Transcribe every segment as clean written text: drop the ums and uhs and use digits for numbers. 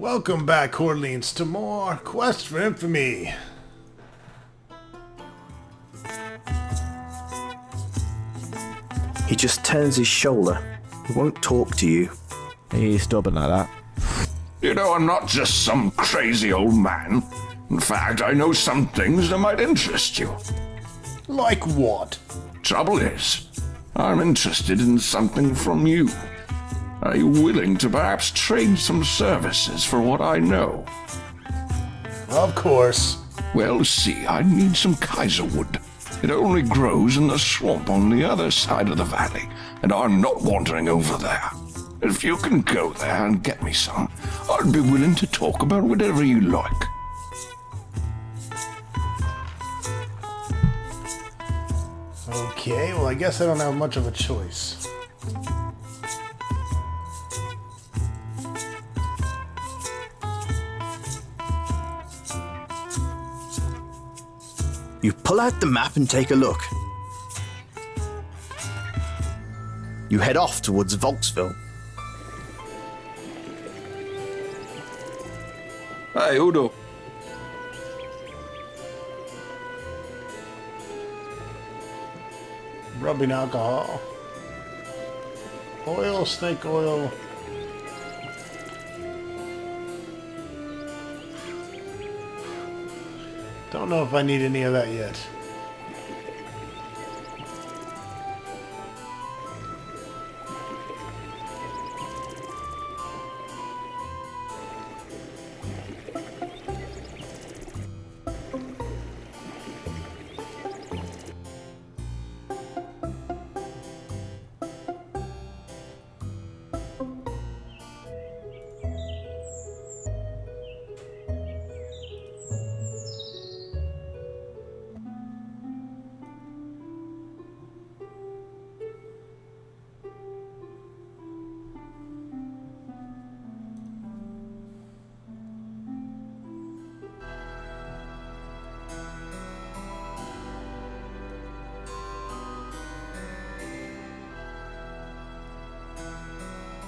Welcome back, Corleans, to more Quest for Infamy. He just turns his shoulder. He won't talk to you. He's stubborn like that. You know, I'm not just some crazy old man. In fact, I know some things that might interest you. Like what? Trouble is, I'm interested in something from you. Are you willing to perhaps trade some services for what I know? Of course. Well, see, I need some Kaiserwood. It only grows in the swamp on the other side of the valley, and I'm not wandering over there. If you can go there and get me some, I'd be willing to talk about whatever you like. Okay, well, I guess I don't have much of a choice. You pull out the map and take a look. You head off towards Volksville. Hey, Udo. Rubbing alcohol. Oil, snake oil. Don't know if I need any of that yet.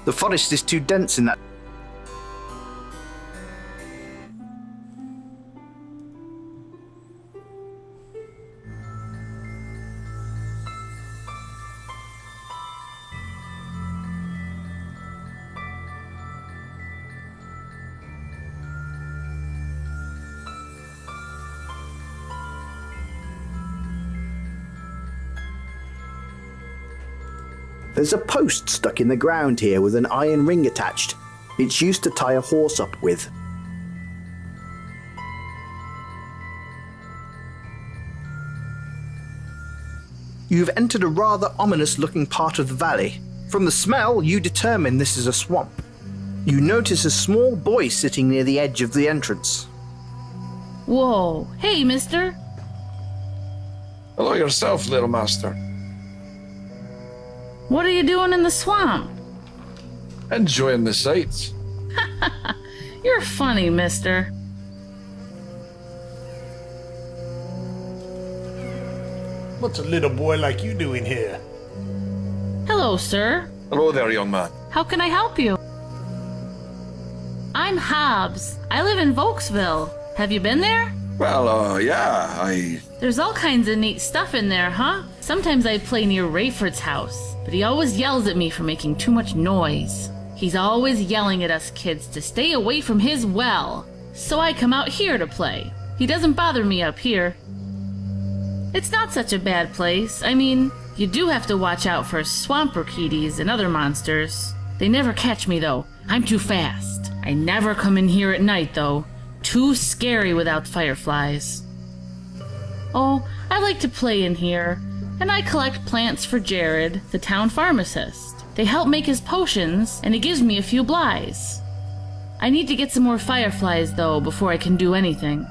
The forest is too dense in that. There's a post stuck in the ground here with an iron ring attached. It's used to tie a horse up with. You've entered a rather ominous-looking part of the valley. From the smell, you determine this is a swamp. You notice a small boy sitting near the edge of the entrance. Whoa. Hey, mister. Hello yourself, little master. What are you doing in the swamp? Enjoying the sights. You're funny, mister. What's a little boy like you doing here? Hello, sir. Hello there, young man. How can I help you? I'm Hobbs. I live in Volksville. Have you been there? Well, yeah, There's all kinds of neat stuff in there, huh? Sometimes I play near Rayford's house, but he always yells at me for making too much noise. He's always yelling at us kids to stay away from his well, so I come out here to play. He doesn't bother me up here. It's not such a bad place. I mean, you do have to watch out for swamp orchidees and other monsters. They never catch me, though. I'm too fast. I never come in here at night, though. Too scary without fireflies. Oh, I like to play in here, and I collect plants for Jared, the town pharmacist. They help make his potions, and he gives me a few blighs. I need to get some more fireflies, though, before I can do anything.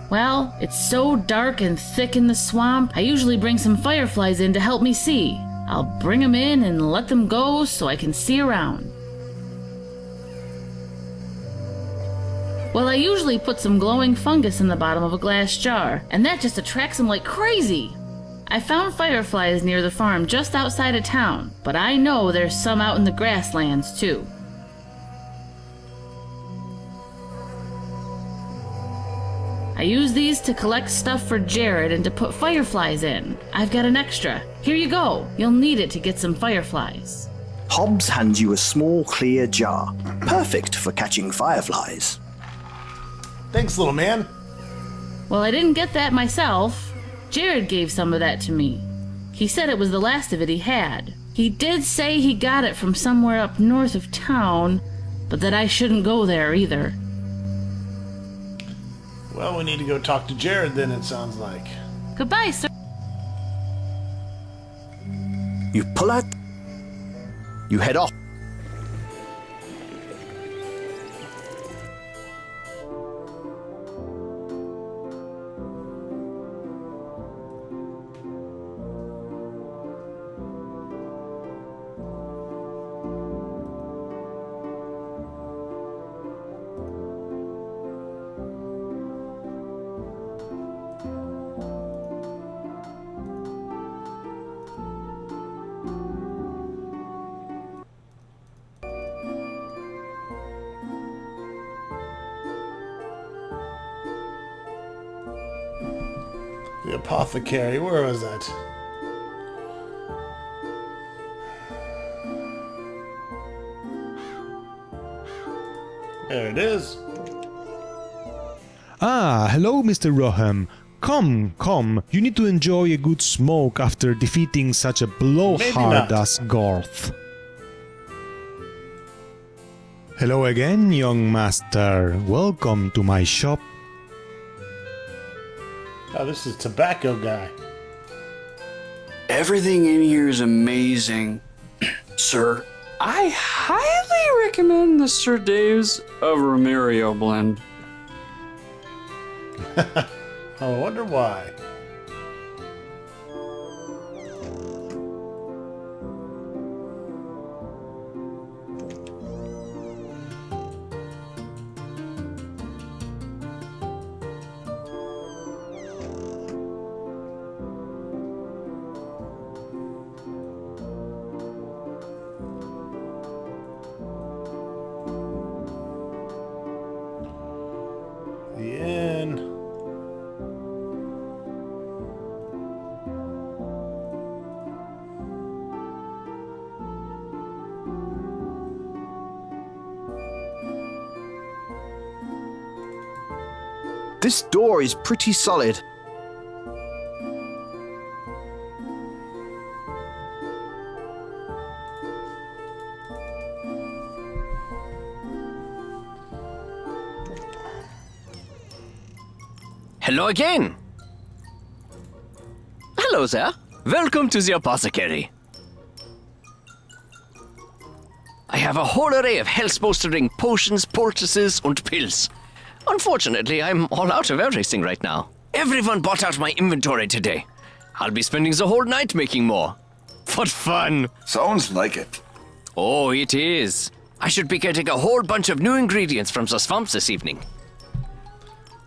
Well, it's so dark and thick in the swamp, I usually bring some fireflies in to help me see. I'll bring them in and let them go so I can see around. Well, I usually put some glowing fungus in the bottom of a glass jar, and that just attracts them like crazy. I found fireflies near the farm just outside of town, but I know there's some out in the grasslands too. I use these to collect stuff for Jared and to put fireflies in. I've got an extra. Here you go. You'll need it to get some fireflies. Hobbs hands you a small clear jar, perfect for catching fireflies. Thanks, little man. Well, I didn't get that myself. Jared gave some of that to me. He said it was the last of it he had. He did say he got it from somewhere up north of town, but that I shouldn't go there either. Well, we need to go talk to Jared then, it sounds like. Goodbye, sir. You pull out. You head off. The apothecary, where was that? There it is. Ah, hello, Mr. Roham. Come, you need to enjoy a good smoke after defeating such a blowhard as Garth. Hello again, young master. Welcome to my shop. Oh, this is Tobacco Guy. Everything in here is amazing, sir. I highly recommend the Sir Dave's of Romerio blend. I wonder why. The inn. This door is pretty solid. Hello again! Hello there. Welcome to the apothecary. I have a whole array of health-bolstering potions, poultices, and pills. Unfortunately, I'm all out of everything right now. Everyone bought out my inventory today. I'll be spending the whole night making more. What fun! Sounds like it. Oh, it is. I should be getting a whole bunch of new ingredients from the swamp this evening.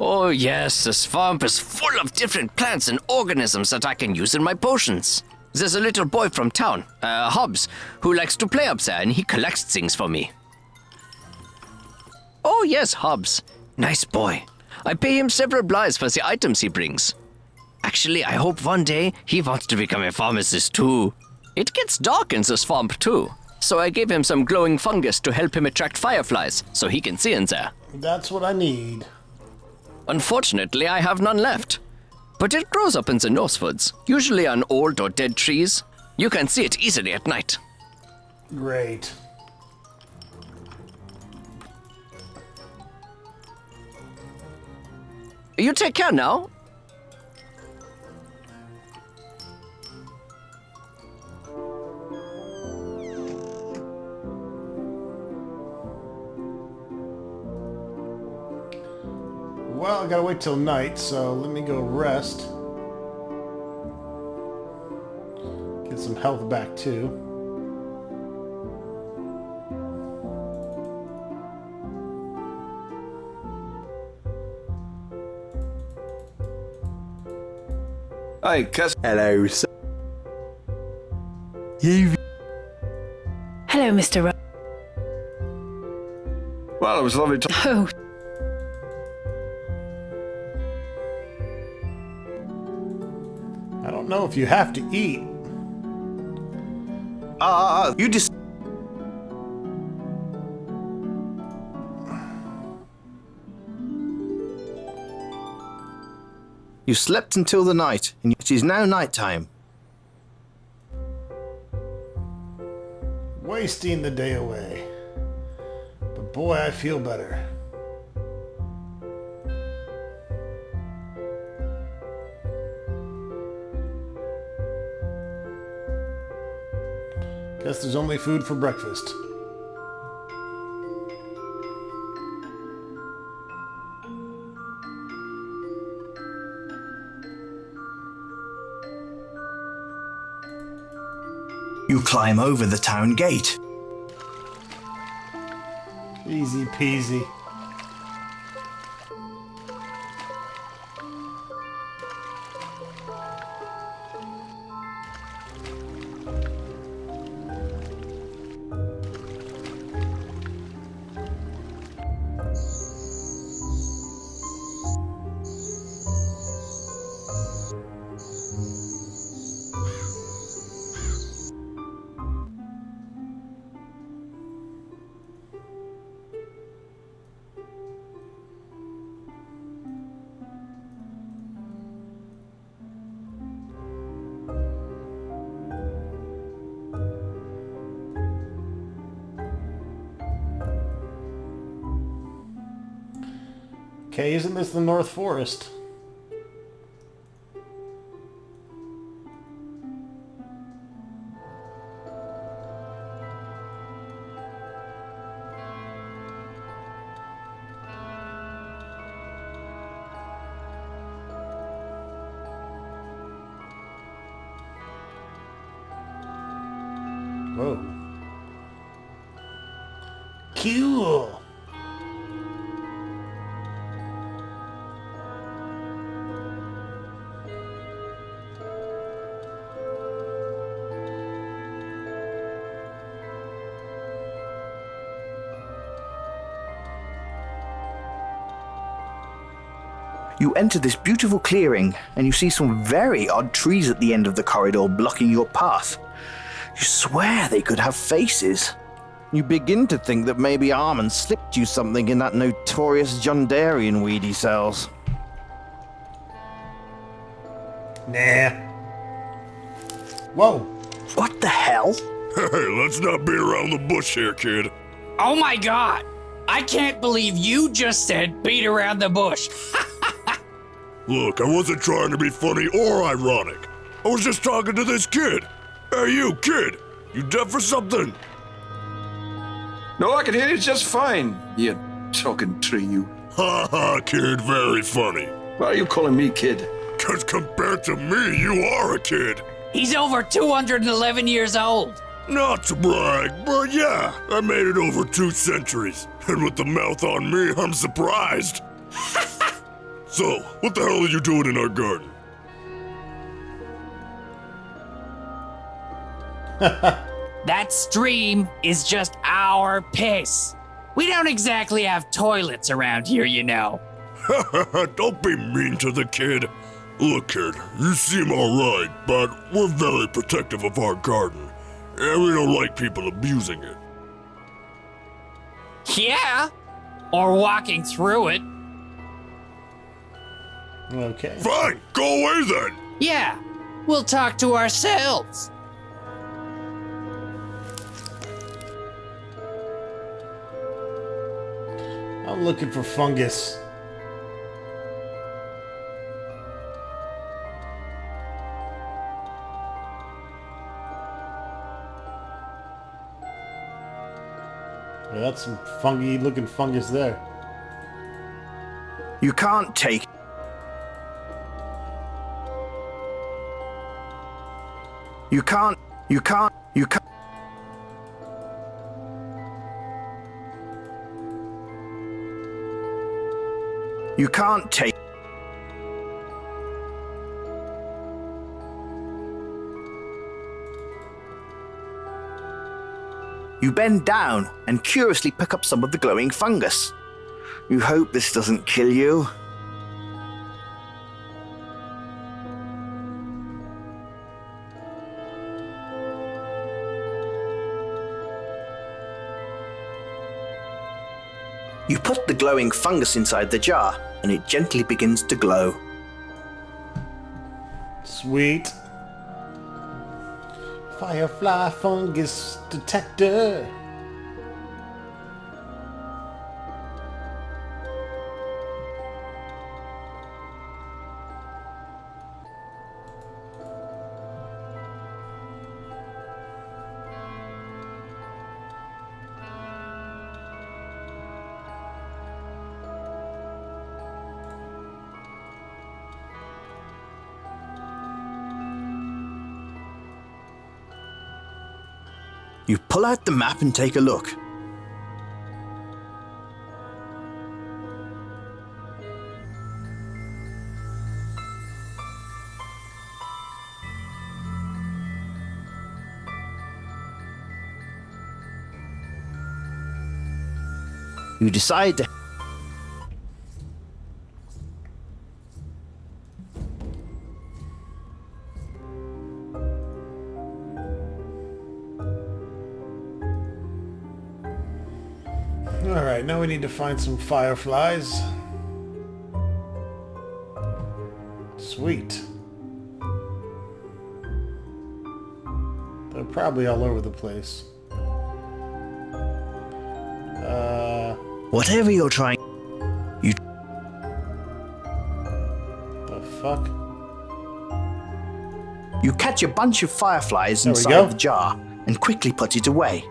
Oh yes, the swamp is full of different plants and organisms that I can use in my potions. There's a little boy from town, Hobbs, who likes to play up there and he collects things for me. Oh yes, Hobbs. Nice boy. I pay him several blythes for the items he brings. Actually, I hope one day he wants to become a pharmacist too. It gets dark in the swamp too, so I gave him some glowing fungus to help him attract fireflies so he can see in there. That's what I need. Unfortunately, I have none left. But it grows up in the Northwoods, usually on old or dead trees. You can see it easily at night. Great. You take care now. Well, I gotta wait till night, so let me go rest. Get some health back too. Hi, Cass. Hello, sir. Hello, Mr. Well, it was lovely to... Oh, don't know if you have to eat. You just. You slept until the night, and it is now night time. Wasting the day away. But boy, I feel better. Guess there's only food for breakfast. You climb over the town gate. Easy peasy. Okay, isn't this the North Forest? Whoa. Cool. You enter this beautiful clearing, and you see some very odd trees at the end of the corridor blocking your path. You swear they could have faces. You begin to think that maybe Armand slipped you something in that notorious Jundarian weed he sells. Nah. Whoa. What the hell? Hey, let's not beat around the bush here, kid. Oh my god! I can't believe you just said beat around the bush. Look, I wasn't trying to be funny or ironic. I was just talking to this kid. Hey, you, kid! You deaf or something? No, I can hear you just fine, you talking tree, you. Ha ha, kid, very funny. Why are you calling me kid? 'Cause compared to me, you are a kid. He's over 211 years old. Not to brag, but yeah, I made it over 2 centuries. And with the mouth on me, I'm surprised. So, what the hell are you doing in our garden? That stream is just our piss. We don't exactly have toilets around here, you know. Don't be mean to the kid. Look, kid, you seem alright, but we're very protective of our garden. And we don't like people abusing it. Yeah, or walking through it. Okay. Fine, go away then. Yeah, we'll talk to ourselves. I'm looking for fungus. Yeah, that's some funky looking fungus there. You can't take. You can't. You can't. You can't. You can't take. You bend down and curiously pick up some of the glowing fungus. You hope this doesn't kill you. You put the glowing fungus inside the jar, and it gently begins to glow. Sweet. Firefly fungus detector. You pull out the map and take a look. You decide to... Alright, now we need to find some fireflies. Sweet. They're probably all over the place. Whatever you're trying... You... The fuck? You catch a bunch of fireflies There we inside go. the jar and quickly put it away.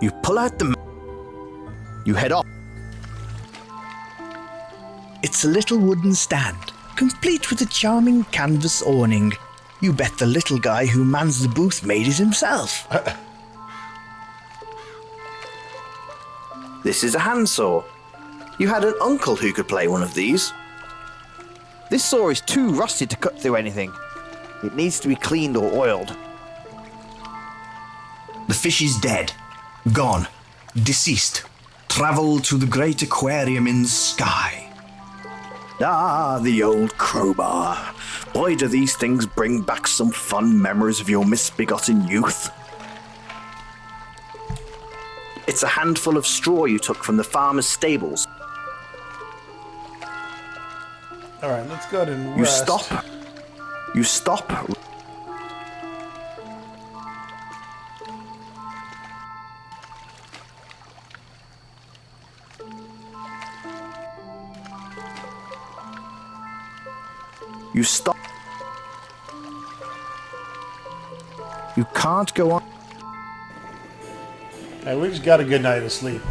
You pull out the map. You head off. It's a little wooden stand, complete with a charming canvas awning. You bet the little guy who mans the booth made it himself. This is a handsaw. You had an uncle who could play one of these. This saw is too rusted to cut through anything. It needs to be cleaned or oiled. The fish is dead, gone, deceased. Travel to the great aquarium in the sky. Ah, the old crowbar. Boy, do these things bring back some fond memories of your misbegotten youth. It's a handful of straw you took from the farmer's stables. Alright, let's go ahead and You rest. stop. You stop. You stop. You can't go on. Hey, we just got a good night of sleep.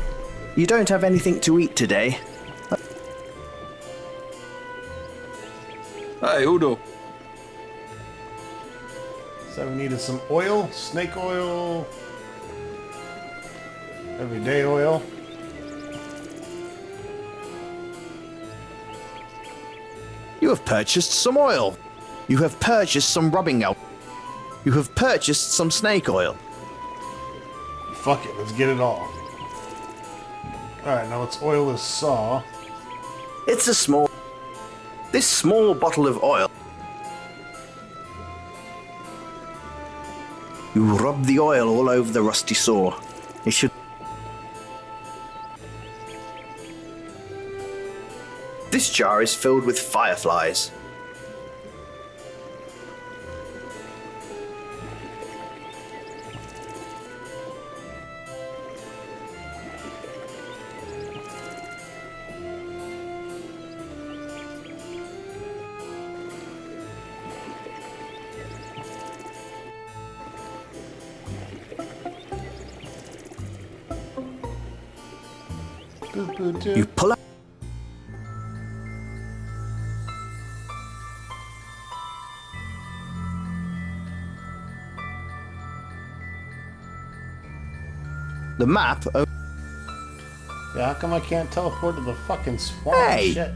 You don't have anything to eat today. Hey, Udo. So we needed some oil, snake oil, everyday oil. You have purchased some oil. You have purchased some rubbing alcohol. You have purchased some snake oil. Fuck it, let's get it all. Alright, now let's oil this saw. It's a small... This small bottle of oil. You rub the oil all over the rusty saw. It should... This jar is filled with fireflies. You pull out. The map. Yeah, how come I can't teleport to the fucking swamp? Hey! Shit.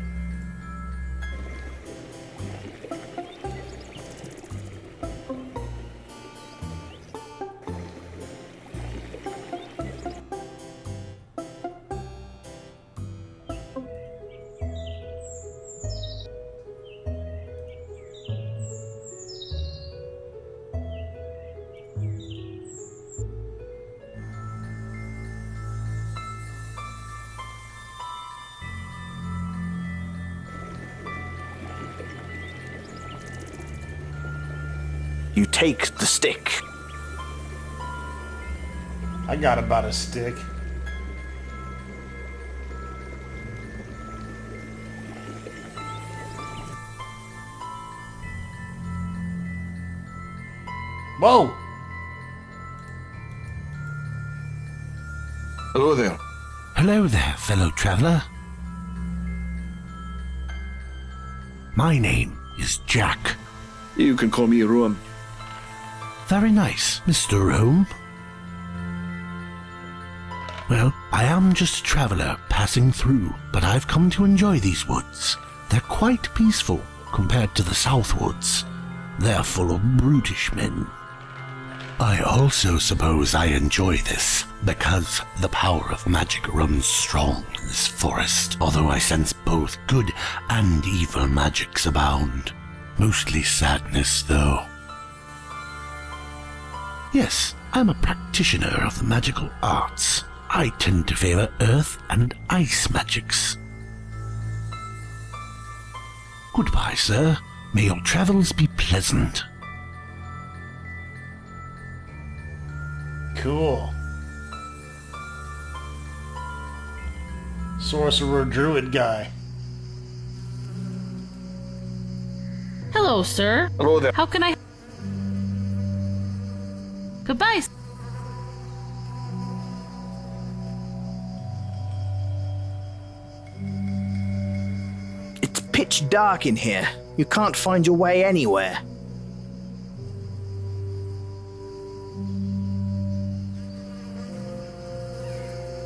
You take the stick. I got about a stick. Whoa! Hello there. Hello there, fellow traveler. My name is Jack. You can call me Rome. Very nice, Mr. Rome. Well, I am just a traveler passing through, but I've come to enjoy these woods. They're quite peaceful compared to the South Woods. They're full of brutish men. I also suppose I enjoy this because the power of magic runs strong in this forest, although I sense both good and evil magics abound. Mostly sadness, though. Yes, I'm a practitioner of the magical arts. I tend to favor earth and ice magics. Goodbye, sir. May your travels be pleasant. Cool. Sorcerer Druid guy. Hello, sir. Hello there. How can I... Goodbye. It's pitch dark in here. You can't find your way anywhere.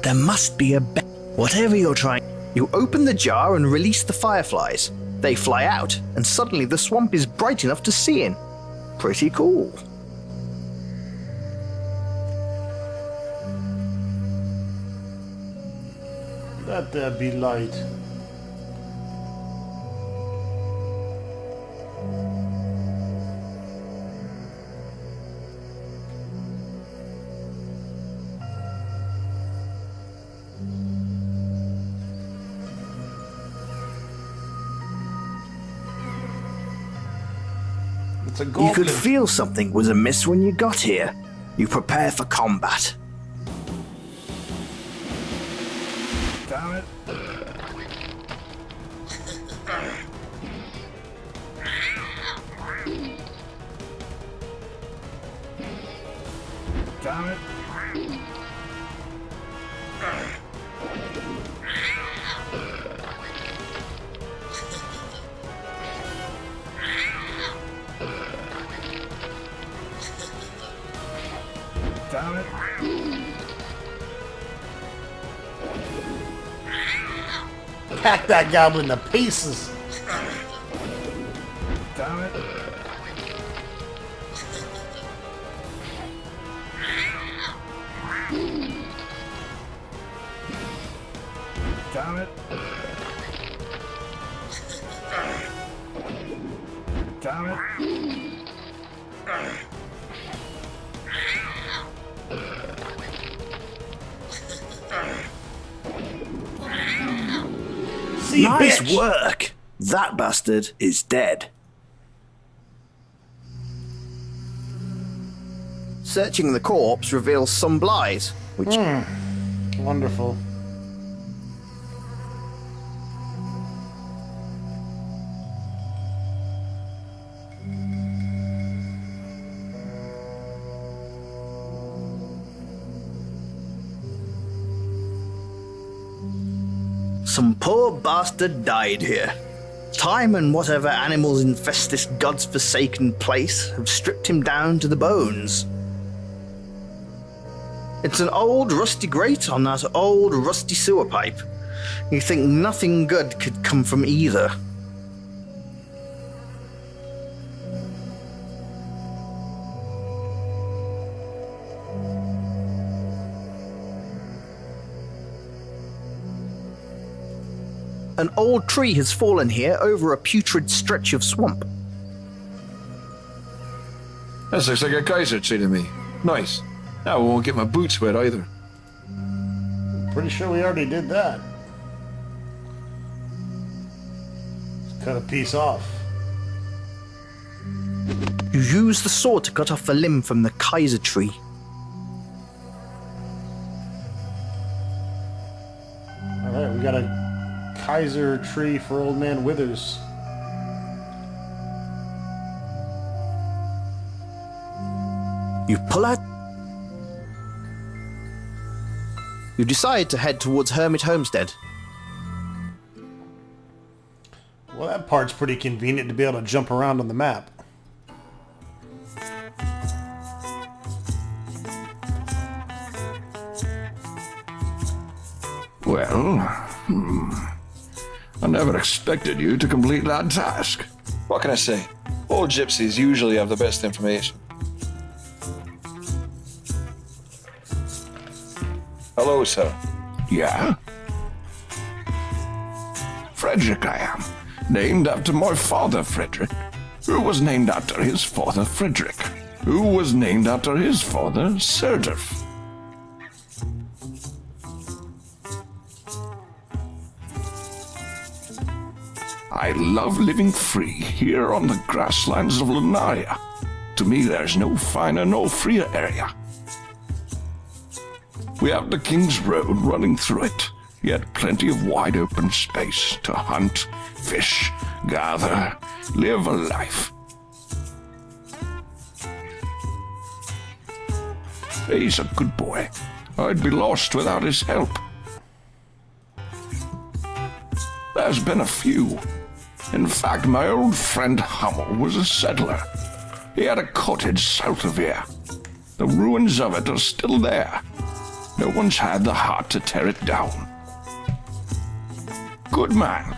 There must be a whatever you're trying. You open the jar and release the fireflies. They fly out, and suddenly the swamp is bright enough to see in. Pretty cool. Let there be light. It's a You goblin. could feel something was amiss when you got here. You prepare for combat. Damn it. Damn it. Damn it. Pack that goblin to pieces. Damn it. Damn it. Damn it. See, Nice bitch. work. That bastard is dead. Searching the corpse reveals some lies, which Wonderful. Some poor bastard died here. Time and whatever animals infest this god's-forsaken place have stripped him down to the bones. It's an old rusty grate on that old rusty sewer pipe. You think nothing good could come from either. An old tree has fallen here over a putrid stretch of swamp. That looks like a geyser tree to me. Nice. Now I won't get my boots wet either. Pretty sure we already did that. Let's cut a piece off. You use the saw to cut off a limb from the Kaiser tree. Alright, we got a Kaiser tree for Old Man Withers. You pull out. You decide to head towards Hermit Homestead. Well, that part's pretty convenient to be able to jump around on the map. Well, I never expected you to complete that task. What can I say? Old gypsies usually have the best information. Hello, sir. Yeah? Frederick I am, named after my father Frederick, who was named after his father Frederick, who was named after his father Serdorf. I love living free here on the grasslands of Lunaria. To me, there's no finer, no freer area. We have the King's Road running through it, yet plenty of wide open space to hunt, fish, gather, live a life. He's a good boy. I'd be lost without his help. There's been a few. In fact, my old friend Hummel was a settler. He had a cottage south of here. The ruins of it are still there. No one's had the heart to tear it down. Good man.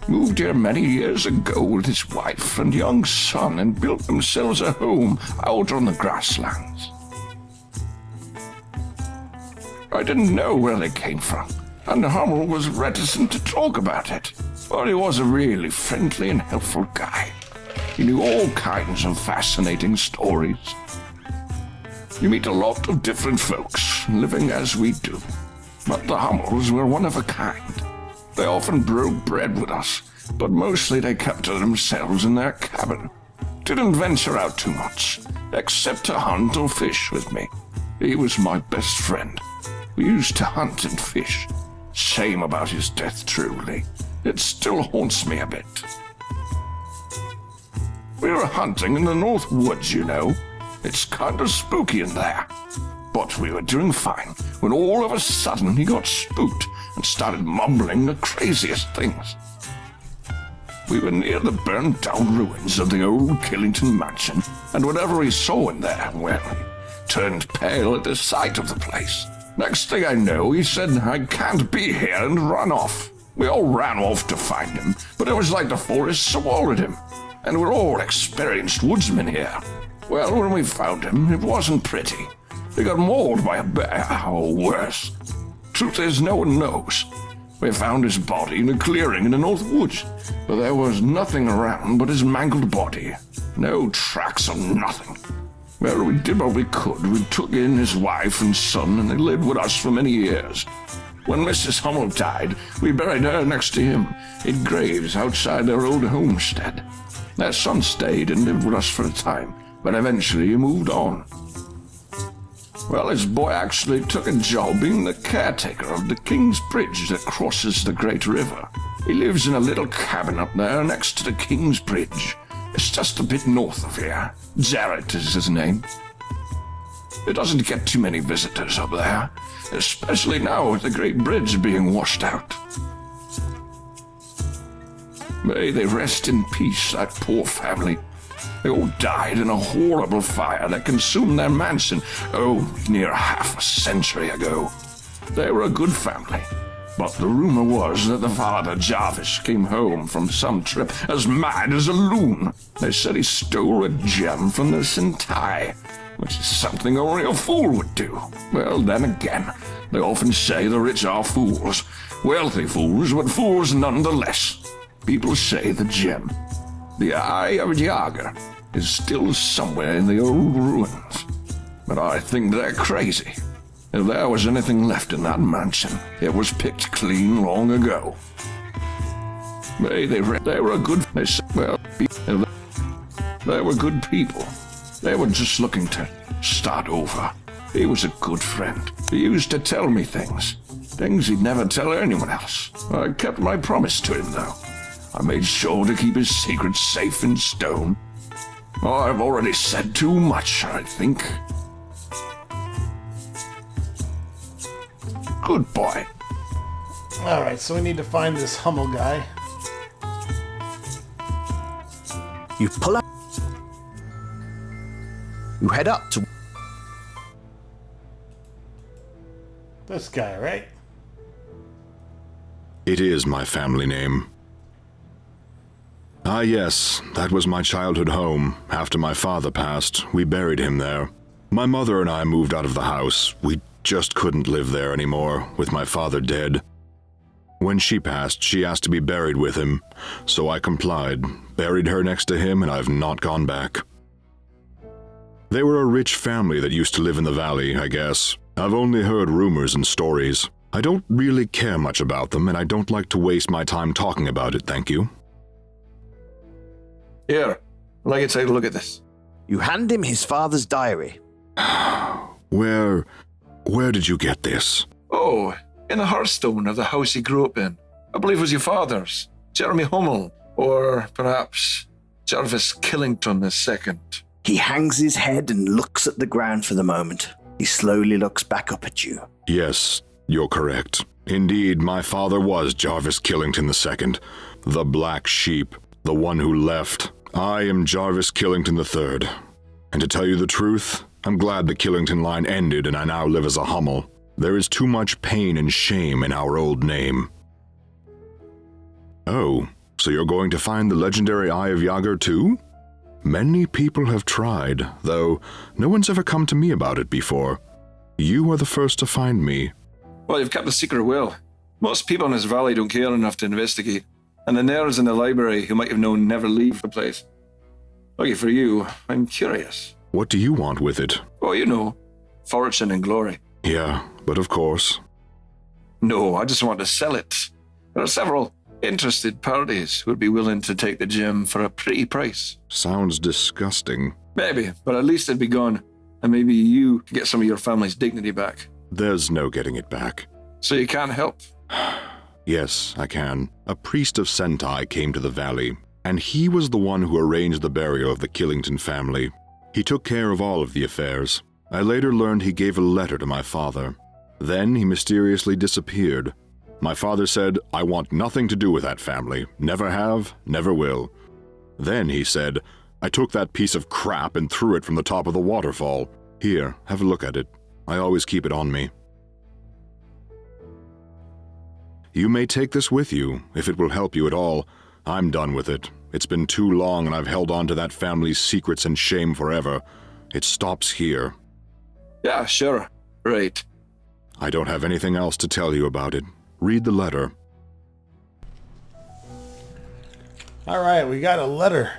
Moved here many years ago with his wife and young son and built themselves a home out on the grasslands. I didn't know where they came from, and Hummel was reticent to talk about it. But he was a really friendly and helpful guy. He knew all kinds of fascinating stories. You meet a lot of different folks, living as we do. But the Hummels were one of a kind. They often broke bread with us, but mostly they kept to themselves in their cabin. Didn't venture out too much, except to hunt or fish with me. He was my best friend. We used to hunt and fish. Shame about his death, truly. It still haunts me a bit. We were hunting in the North Woods, you know. It's kind of spooky in there. But we were doing fine when all of a sudden he got spooked and started mumbling the craziest things. We were near the burned-down ruins of the old Killington mansion, and whatever he saw in there, well, he turned pale at the sight of the place. Next thing I know, he said, "I can't be here," and ran off. We all ran off to find him, but it was like the forest swallowed him. And we're all experienced woodsmen here. Well, when we found him, it wasn't pretty. He got mauled by a bear, or worse. Truth is, no one knows. We found his body in a clearing in the North Woods, but there was nothing around but his mangled body. No tracks of nothing. Well, we did what we could. We took in his wife and son, and they lived with us for many years. When Mrs. Hummel died, we buried her next to him, in graves outside their old homestead. Their son stayed and lived with us for a time, but eventually he moved on. Well, his boy actually took a job being the caretaker of the King's Bridge that crosses the Great River. He lives in a little cabin up there next to the King's Bridge. It's just a bit north of here. Jarrett is his name. It doesn't get too many visitors up there, especially now with the Great Bridge being washed out. May they rest in peace, that poor family. They all died in a horrible fire that consumed their mansion, near half a century ago. They were a good family, but the rumor was that the father, Jarvis, came home from some trip as mad as a loon. They said he stole a gem from the Sentai, which is something only a fool would do. Well, then again, they often say the rich are fools. Wealthy fools, but fools nonetheless. People say the gem, the Eye of Yaga, is still somewhere in the old ruins. But I think they're crazy. If there was anything left in that mansion, it was picked clean long ago. They were a good... They were good people. They were just looking to start over. He was a good friend. He used to tell me things he'd never tell anyone else. I kept my promise to him, though. I made sure to keep his secrets safe in stone. I've already said too much, I think. Good boy. Alright, so we need to find this Hummel guy. You pull up. You head up to... This guy, right? It is my family name. Ah, yes, that was my childhood home. After my father passed, we buried him there. My mother and I moved out of the house. We just couldn't live there anymore, with my father dead. When she passed, she asked to be buried with him, so I complied, buried her next to him, and I've not gone back. They were a rich family that used to live in the valley, I guess. I've only heard rumors and stories. I don't really care much about them, and I don't like to waste my time talking about it, thank you. Here, I'd like you to take a look at this. You hand him his father's diary. Where did you get this? Oh, in the hearthstone of the house he grew up in. I believe it was your father's, Jeremy Hummel, or perhaps Jarvis Killington II. He hangs his head and looks at the ground for the moment. He slowly looks back up at you. Yes, you're correct. Indeed, my father was Jarvis Killington II, the Black Sheep, the one who left. I am Jarvis Killington III, and to tell you the truth, I'm glad the Killington line ended and I now live as a Hummel. There is too much pain and shame in our old name. Oh, so you're going to find the legendary Eye of Yagar too? Many people have tried, though no one's ever come to me about it before. You are the first to find me. Well, you've kept the secret well. Most people in this valley don't care enough to investigate, and the nerds in the library who might have known never leave the place. Lucky for you, I'm curious. What do you want with it? Oh, you know, fortune and glory. Yeah, but of course. No, I just want to sell it. There are several interested parties who would be willing to take the gem for a pretty price. Sounds disgusting. Maybe, but at least it'd be gone, and maybe you could get some of your family's dignity back. There's no getting it back. So you can't help? Yes, I can. A priest of Sentai came to the valley, and he was the one who arranged the burial of the Killington family. He took care of all of the affairs. I later learned he gave a letter to my father. Then he mysteriously disappeared. My father said, I want nothing to do with that family. Never have, never will. Then he said, I took that piece of crap and threw it from the top of the waterfall. Here, have a look at it. I always keep it on me. You may take this with you, if it will help you at all. I'm done with it. It's been too long and I've held on to that family's secrets and shame forever. It stops here. Yeah, sure. Right. I don't have anything else to tell you about it. Read the letter. Alright, we got a letter.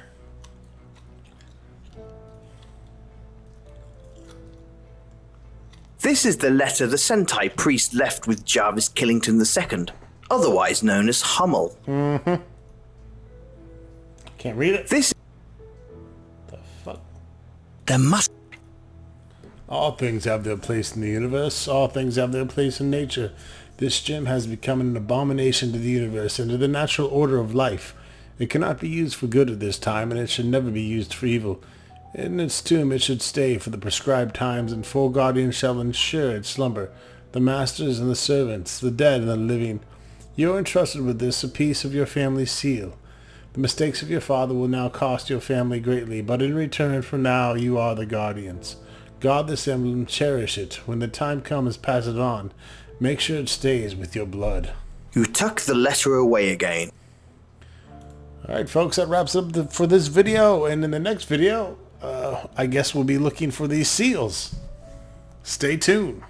This is the letter the Sentai priest left with Jarvis Killington II, otherwise known as Hummel. Mm-hmm. Can't read it. This... The fuck? There must... All things have their place in the universe. All things have their place in nature. This gem has become an abomination to the universe and to the natural order of life. It cannot be used for good at this time, and it should never be used for evil. In its tomb it should stay for the prescribed times, and 4 guardians shall ensure its slumber, the masters and the servants, the dead and the living. You are entrusted with this, a piece of your family's seal. The mistakes of your father will now cost your family greatly, but in return for now you are the guardians. Guard this emblem, cherish it. When the time comes, pass it on. Make sure it stays with your blood. You tuck the letter away again. Alright folks, that wraps up for this video, and in the next video, I guess we'll be looking for these seals. Stay tuned.